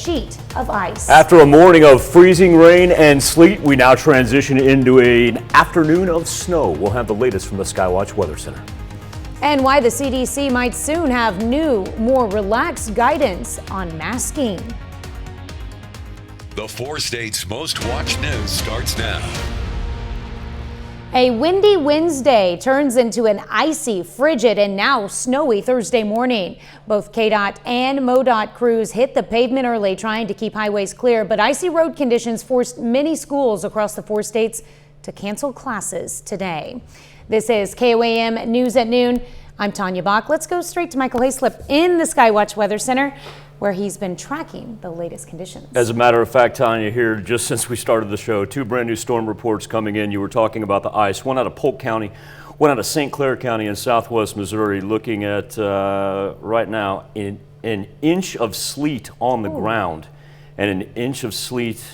sheet of ice. After a morning of freezing rain and sleet, we now transition into an afternoon of snow. We'll have the latest from the Skywatch Weather Center. And why the CDC might soon have new, more relaxed guidance on masking. The 4 states' most watched news starts now. A windy Wednesday turns into an icy, frigid, and now snowy Thursday morning. Both KDOT and MoDOT crews hit the pavement early trying to keep highways clear, but icy road conditions forced many schools across the 4 states to cancel classes today. This is KOAM News at Noon. I'm Tanya Bach. Let's go straight to Michael Hayslip in the Skywatch Weather Center, where he's been tracking the latest conditions. As a matter of fact, Tanya, here just since we started the show, 2 brand new storm reports coming in. You were talking about the ice. One out of Polk County, one out of St. Clair County in southwest Missouri, looking at right now an inch of sleet on the ground and an inch of sleet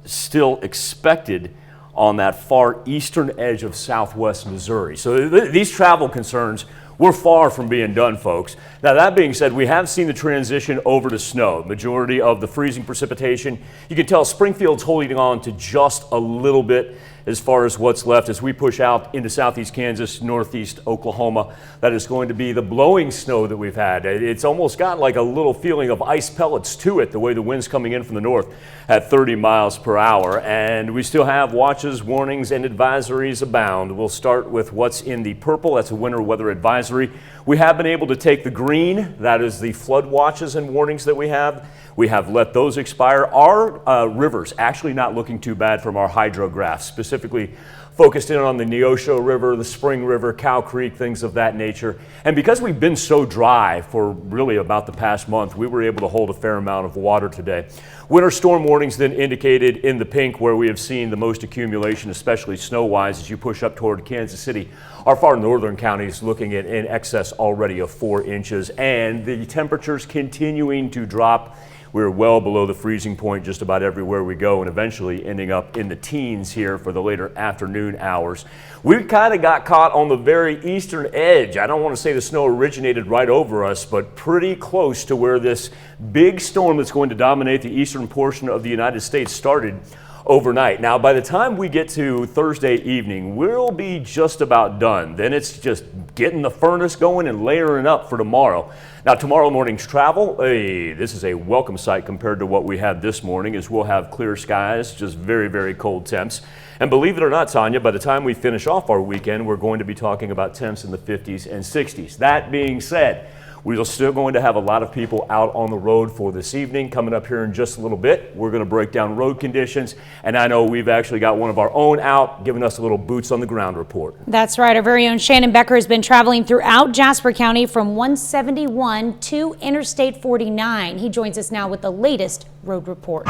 still expected on that far eastern edge of southwest Missouri. So these travel concerns, we're far from being done, folks. Now, that being said, we have seen the transition over to snow. Majority of the freezing precipitation, you can tell Springfield's holding on to just a little bit as far as what's left as we push out into southeast Kansas, northeast Oklahoma. That is going to be the blowing snow that we've had. It's almost got like a little feeling of ice pellets to it, the way the wind's coming in from the north at 30 miles per hour. And we still have watches, warnings, and advisories abound. We'll start with what's in the purple. That's a winter weather advisory. We have been able to take the green. That is the flood watches and warnings that we have. We have let those expire. Our rivers actually not looking too bad from our hydrographs, specifically focused in on the Neosho River, the Spring River, Cow Creek, things of that nature. And because we've been so dry for really about the past month, we were able to hold a fair amount of water today. Winter storm warnings then indicated in the pink, where we have seen the most accumulation, especially snow-wise, as you push up toward Kansas City. Our far northern counties looking at in excess already of 4 inches, and the temperatures continuing to drop. We're well below the freezing point just about everywhere we go, and eventually ending up in the teens here for the later afternoon hours. We kind of got caught on the very eastern edge. I don't want to say the snow originated right over us, but pretty close to where this big storm that's going to dominate the eastern portion of the United States started overnight. Now, by the time we get to Thursday evening, we'll be just about done. Then it's just getting the furnace going and layering up for tomorrow. Now, tomorrow morning's travel, this is a welcome sight compared to what we had this morning, as we'll have clear skies, just very, very cold temps. And believe it or not, Tanya, by the time we finish off our weekend, we're going to be talking about temps in the 50s and 60s. That being said, we're still going to have a lot of people out on the road for this evening. Coming up here in just a little bit, we're going to break down road conditions. And I know we've actually got one of our own out, giving us a little boots on the ground report. That's right. Our very own Shannon Becker has been traveling throughout Jasper County from 171 to Interstate 49. He joins us now with the latest road report.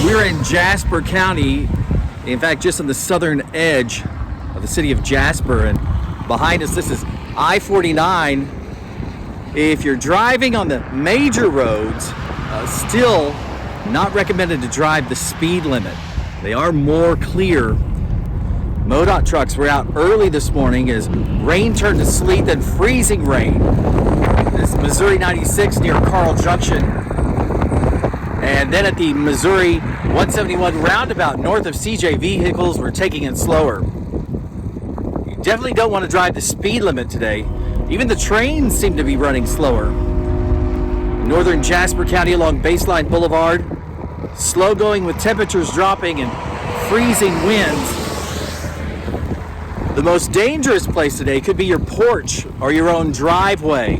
We're in Jasper County, in fact, just on the southern edge of the city of Jasper. And behind us, this is I-49. If you're driving on the major roads, still not recommended to drive the speed limit. They are more clear. MoDOT trucks were out early this morning as rain turned to sleet, then freezing rain. This is Missouri 96 near Carl Junction. And then at the Missouri 171 roundabout north of CJ, vehicles were taking it slower. Definitely don't want to drive the speed limit today. Even the trains seem to be running slower. Northern Jasper County along Baseline Boulevard, slow going with temperatures dropping and freezing winds. The most dangerous place today could be your porch or your own driveway.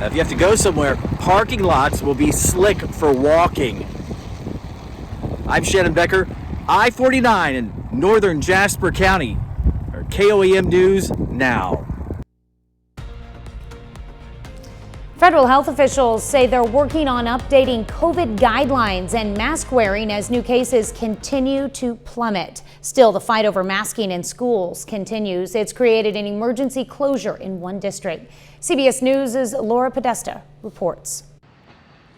If you have to go somewhere, parking lots will be slick for walking. I'm Shannon Becker, I-49 in Northern Jasper County. KOAM News now. Federal health officials say they're working on updating COVID guidelines and mask wearing as new cases continue to plummet. Still, the fight over masking in schools continues. It's created an emergency closure in one district. CBS News' Laura Podesta reports.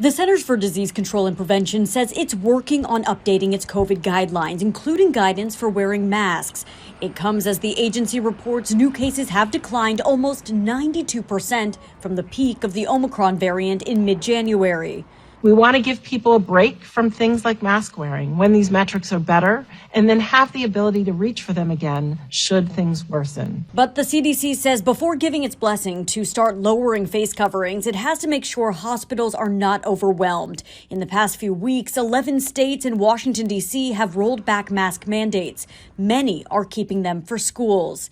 The Centers for Disease Control and Prevention says it's working on updating its COVID guidelines, including guidance for wearing masks. It comes as the agency reports new cases have declined almost 92% from the peak of the Omicron variant in mid-January. We want to give people a break from things like mask wearing when these metrics are better, and then have the ability to reach for them again should things worsen. But the CDC says before giving its blessing to start lowering face coverings, it has to make sure hospitals are not overwhelmed. In the past few weeks, 11 states and Washington, D.C. have rolled back mask mandates. Many are keeping them for schools.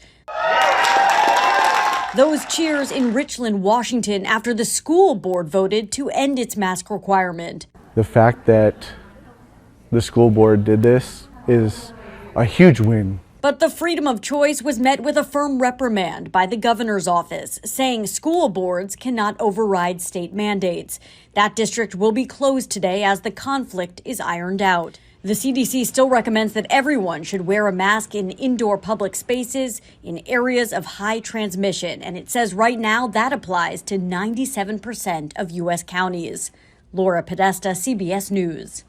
Those cheers in Richland, Washington, after the school board voted to end its mask requirement. The fact that the school board did this is a huge win. But the freedom of choice was met with a firm reprimand by the governor's office, saying school boards cannot override state mandates. That district will be closed today as the conflict is ironed out. The CDC still recommends that everyone should wear a mask in indoor public spaces in areas of high transmission, and it says right now that applies to 97% of U.S. counties. Laura Podesta, CBS News.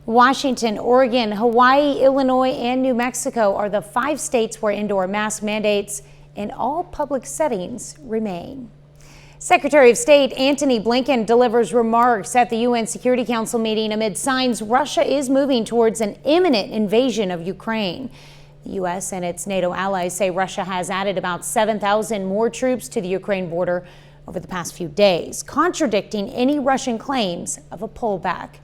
Washington, Oregon, Hawaii, Illinois, and New Mexico are the 5 states where indoor mask mandates in all public settings remain. Secretary of State Antony Blinken delivers remarks at the UN Security Council meeting amid signs Russia is moving towards an imminent invasion of Ukraine. The U.S. and its NATO allies say Russia has added about 7,000 more troops to the Ukraine border over the past few days, contradicting any Russian claims of a pullback.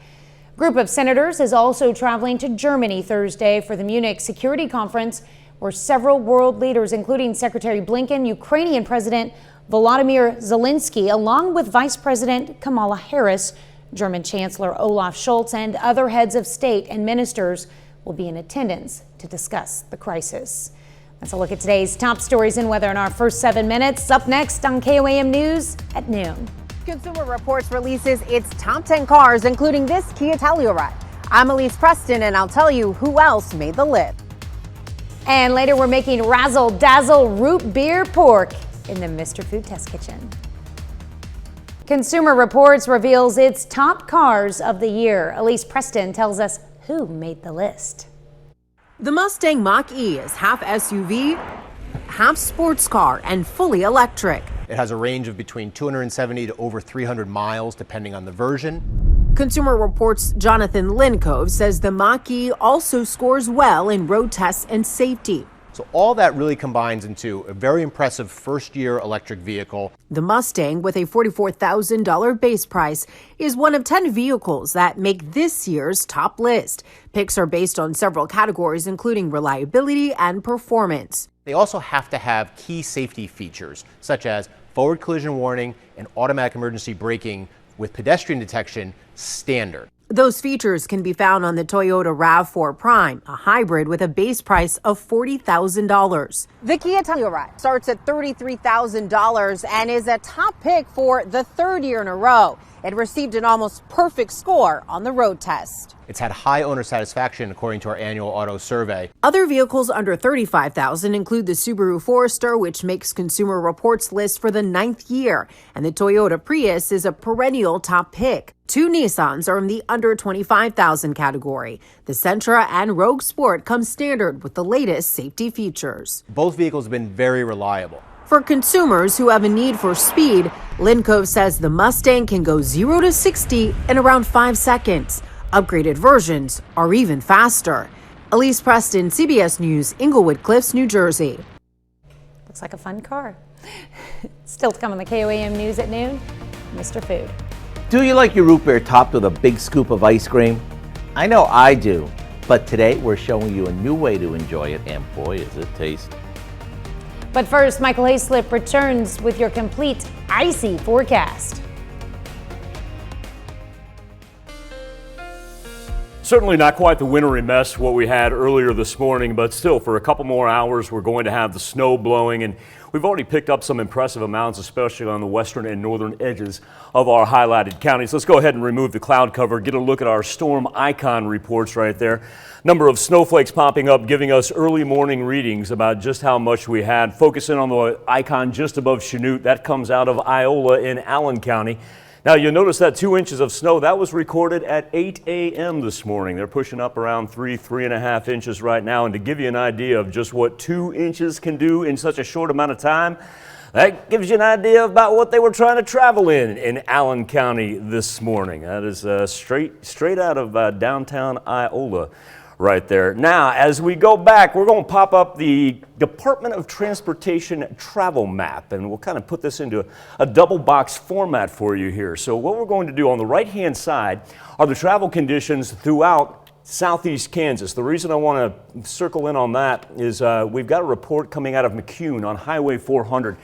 A group of senators is also traveling to Germany Thursday for the Munich Security Conference, where several world leaders, including Secretary Blinken, Ukrainian President Volodymyr Zelensky, along with Vice President Kamala Harris, German Chancellor Olaf Scholz, and other heads of state and ministers will be in attendance to discuss the crisis. Let's look at today's top stories and weather in our first 7 minutes. Up next on KOAM News at noon. Consumer Reports releases its top 10 cars, including this Kia Telluride. I'm Elise Preston, and I'll tell you who else made the list. And later, we're making razzle dazzle root beer pork in the Mr. Food Test Kitchen. Consumer Reports reveals its top cars of the year. Elise Preston tells us who made the list. The Mustang Mach-E is half SUV, half sports car, and fully electric. It has a range of between 270 to over 300 miles, depending on the version. Consumer Reports' Jonathan Lincove says the Mach-E also scores well in road tests and safety. So all that really combines into a very impressive first-year electric vehicle. The Mustang, with a $44,000 base price, is one of 10 vehicles that make this year's top list. Picks are based on several categories, including reliability and performance. They also have to have key safety features, such as forward collision warning and automatic emergency braking with pedestrian detection standard. Those features can be found on the Toyota RAV4 Prime, a hybrid with a base price of $40,000. The Kia Telluride starts at $33,000 and is a top pick for the 3rd year in a row. It received an almost perfect score on the road test. It's had high owner satisfaction according to our annual auto survey. Other vehicles under $35,000 include the Subaru Forester, which makes Consumer Reports list for the 9th year, and the Toyota Prius is a perennial top pick. 2 Nissans are in the under $25,000 category. The Sentra and Rogue Sport come standard with the latest safety features. Both vehicles have been very reliable. For consumers who have a need for speed, Lincove says the Mustang can go 0 to 60 in around 5 seconds. Upgraded versions are even faster. Elise Preston, CBS News, Englewood Cliffs, New Jersey. Looks like a fun car. Still to come on the KOAM News at noon, Mr. Food. Do you like your root beer topped with a big scoop of ice cream? I know I do, but today we're showing you a new way to enjoy it, and boy is it tasty. But first, Michael Hayslip returns with your complete icy forecast. Certainly not quite the wintry mess what we had earlier this morning, but still for a couple more hours we're going to have the snow blowing, and we've already picked up some impressive amounts, especially on the western and northern edges of our highlighted counties. Let's go ahead and remove the cloud cover, get a look at our storm icon reports right there. Number of snowflakes popping up, giving us early morning readings about just how much we had. Focusing on the icon just above Chanute, that comes out of Iola in Allen County. Now you'll notice that 2 inches of snow, that was recorded at 8 a.m. this morning. They're pushing up around 3.5 inches right now. And to give you an idea of just what 2 inches can do in such a short amount of time, that gives you an idea about what they were trying to travel in Allen County this morning. That is straight out of downtown Iola right there. Now, as we go back, we're going to pop up the Department of Transportation travel map, and we'll kind of put this into a double box format for you here. So what we're going to do on the right-hand side are the travel conditions throughout southeast Kansas. The reason I want to circle in on that is we've got a report coming out of McCune on Highway 400.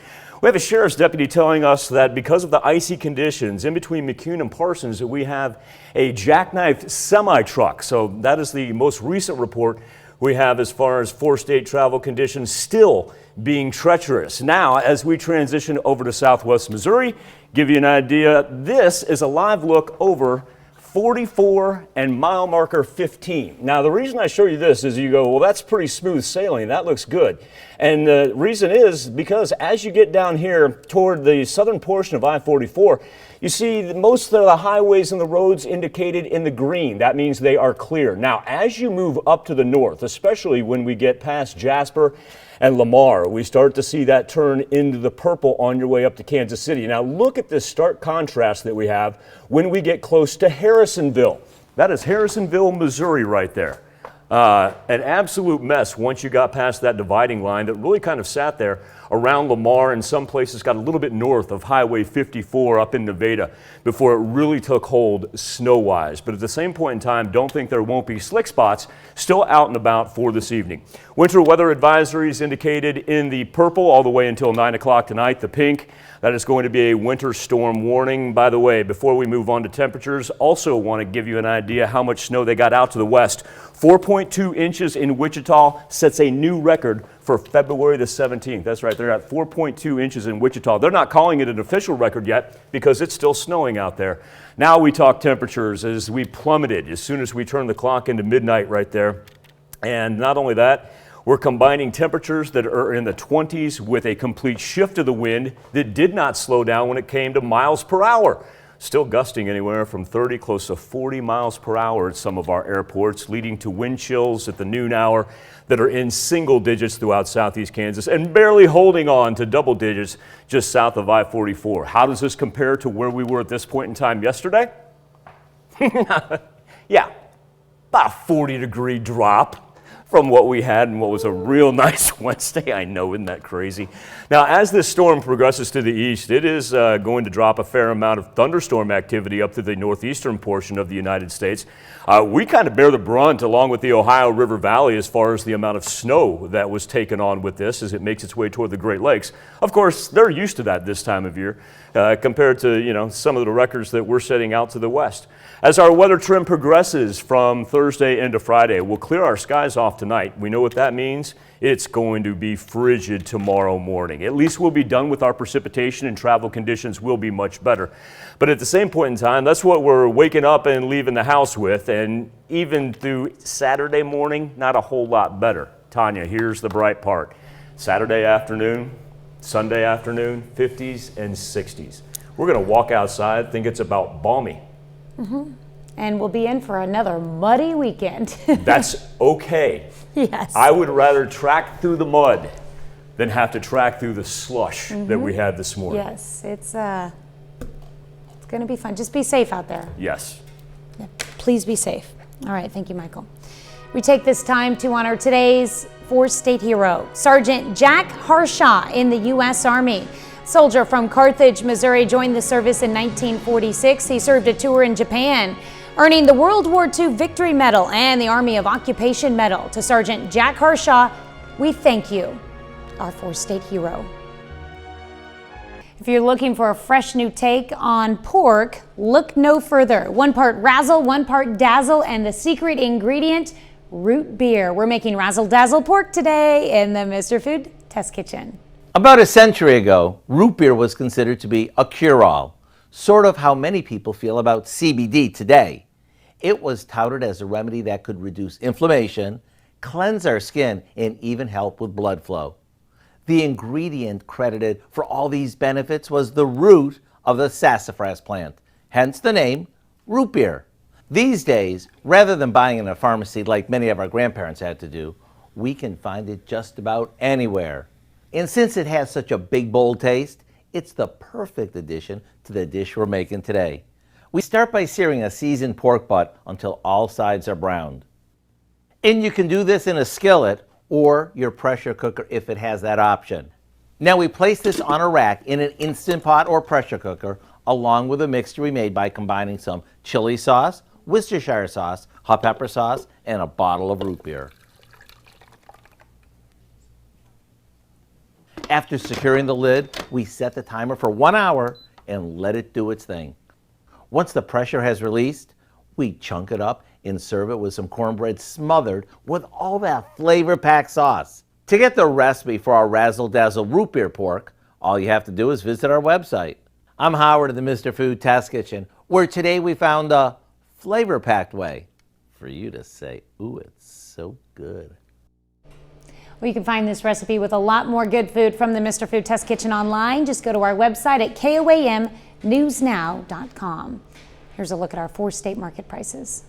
We have a sheriff's deputy telling us that because of the icy conditions in between McCune and Parsons, that we have a jackknifed semi-truck. So that is the most recent report we have as far as four-state travel conditions still being treacherous. Now, as we transition over to southwest Missouri, give you an idea, this is a live look over 44 and mile marker 15. Now, the reason I show you this is you go, well, that's pretty smooth sailing. That looks good. And the reason is because as you get down here toward the southern portion of I-44, you see most of the highways and the roads indicated in the green. That means they are clear. Now, as you move up to the north, especially when we get past Jasper and Lamar, we start to see that turn into the purple on your way up to Kansas City. Now look at this stark contrast that we have when we get close to Harrisonville. That is Harrisonville, Missouri right there. An absolute mess once you got past that dividing line that really kind of sat there around Lamar, and some places got a little bit north of Highway 54 up in Nevada before it really took hold snow-wise. But at the same point in time, don't think there won't be slick spots still out and about for this evening. Winter weather advisories indicated in the purple all the way until 9 o'clock tonight. The pink, that is going to be a winter storm warning. By the way, before we move on to temperatures, also want to give you an idea how much snow they got out to the west. 4.2 inches in Wichita sets a new record for February the 17th. That's right, they're at 4.2 inches in Wichita. They're not calling it an official record yet because it's still snowing out there. Now we talk temperatures as we plummeted as soon as we turned the clock into midnight right there. And not only that, we're combining temperatures that are in the 20s with a complete shift of the wind that did not slow down when it came to miles per hour. Still gusting anywhere from 30 close to 40 miles per hour at some of our airports, leading to wind chills at the noon hour that are in single digits throughout southeast Kansas and barely holding on to double digits just south of I-44. How does this compare to where we were at this point in time yesterday? Yeah, about a 40-degree drop from what we had and what was a real nice Wednesday. I know, isn't that crazy? Now, as this storm progresses to the east, it is going to drop a fair amount of thunderstorm activity up to the northeastern portion of the United States. We kind of bear the brunt along with the Ohio River Valley as far as the amount of snow that was taken on with this as it makes its way toward the Great Lakes. Of course, they're used to that this time of year compared to, some of the records that we're setting out to the west. As our weather trend progresses from Thursday into Friday, we'll clear our skies off tonight. We know what that means. It's going to be frigid tomorrow morning. At least we'll be done with our precipitation and travel conditions will be much better. But at the same point in time, that's what we're waking up and leaving the house with. And even through Saturday morning, not a whole lot better. Tanya, here's the bright part. Saturday afternoon, Sunday afternoon, 50s and 60s. We're going to walk outside, think it's about balmy. Mm-hmm. And we'll be in for another muddy weekend. That's okay. Yes. I would rather track through the mud than have to track through the slush that we had this morning. Yes, it's going to be fun. Just be safe out there. Yes. Yeah, please be safe. All right, thank you, Michael. We take this time to honor today's four-state hero, Sergeant Jack Harshaw in the U.S. Army. Soldier from Carthage, Missouri, joined the service in 1946. He served a tour in Japan, earning the World War II Victory Medal and the Army of Occupation Medal. To Sergeant Jack Harshaw, we thank you, our four-state hero. If you're looking for a fresh new take on pork, look no further. 1 part razzle, 1 part dazzle, and the secret ingredient, root beer. We're making razzle dazzle pork today in the Mr. Food Test Kitchen. About a century ago, root beer was considered to be a cure-all, sort of how many people feel about CBD today. It was touted as a remedy that could reduce inflammation, cleanse our skin, and even help with blood flow. The ingredient credited for all these benefits was the root of the sassafras plant. hence the name root beer. These days, rather than buying it in a pharmacy like many of our grandparents had to do, we can find it just about anywhere. And since it has such a big, bold taste, it's the perfect addition to the dish we're making today. We start by searing a seasoned pork butt until all sides are browned. And you can do this in a skillet or your pressure cooker if it has that option. Now we place this on a rack in an Instant Pot or pressure cooker along with a mixture we made by combining some chili sauce, Worcestershire sauce, hot pepper sauce, and a bottle of root beer. After securing the lid, we set the timer for 1 hour and let it do its thing. Once the pressure has released, we chunk it up and serve it with some cornbread smothered with all that flavor-packed sauce. To get the recipe for our Razzle Dazzle root beer pork, all you have to do is visit our website. I'm Howard of the Mr. Food Test Kitchen, where today we found a flavor-packed way for you to say, ooh, it's so good. Well, you can find this recipe with a lot more good food from the Mr. Food Test Kitchen online. Just go to our website at koamnewsnow.com. Here's a look at our 4 state market prices.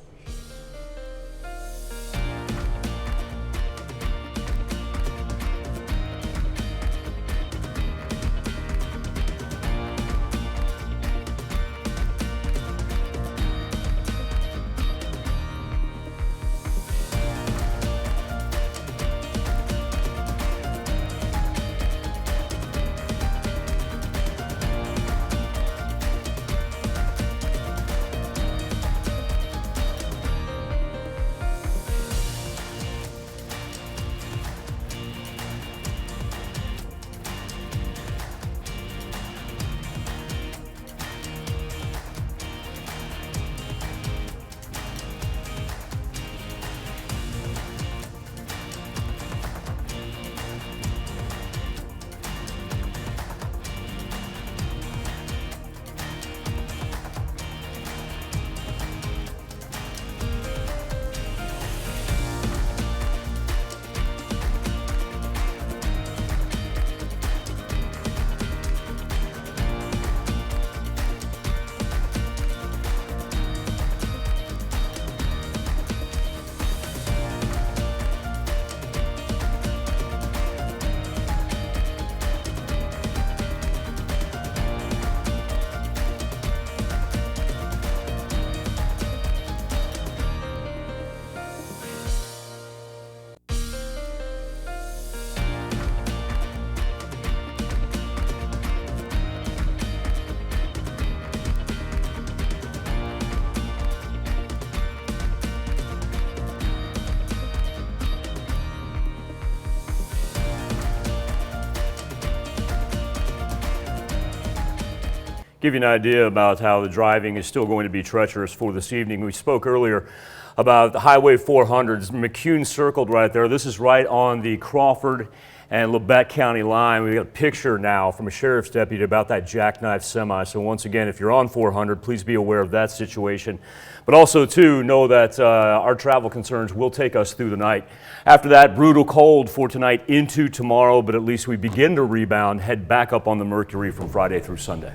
Give you an idea about how the driving is still going to be treacherous for this evening. We spoke earlier about the Highway 400s, McCune circled right there. This is right on the Crawford and Labette County line. We got a picture now from a sheriff's deputy about that jackknife semi. So once again, if you're on 400, please be aware of that situation. But also, too, know that our travel concerns will take us through the night. After that, brutal cold for tonight into tomorrow, but at least we begin to rebound, head back up on the mercury from Friday through Sunday.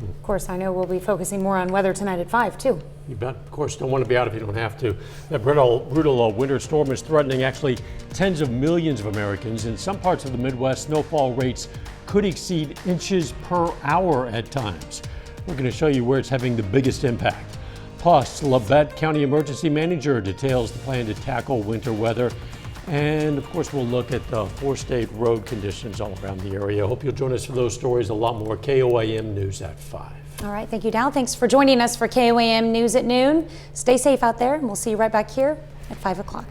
Of course, I know we'll be focusing more on weather tonight at 5, too. You bet. Of course, don't want to be out if you don't have to. That brutal winter storm is threatening actually tens of millions of Americans. In some parts of the Midwest, snowfall rates could exceed inches per hour at times. We're going to show you where it's having the biggest impact. Plus, Labette County Emergency Manager details the plan to tackle winter weather. And of course, we'll look at the 4-state road conditions all around the area. I hope you'll join us for those stories, a lot more. KOAM News at 5. All right, thank you, Dal. Thanks for joining us for KOAM News at noon. Stay safe out there, and we'll see you right back here at 5 o'clock.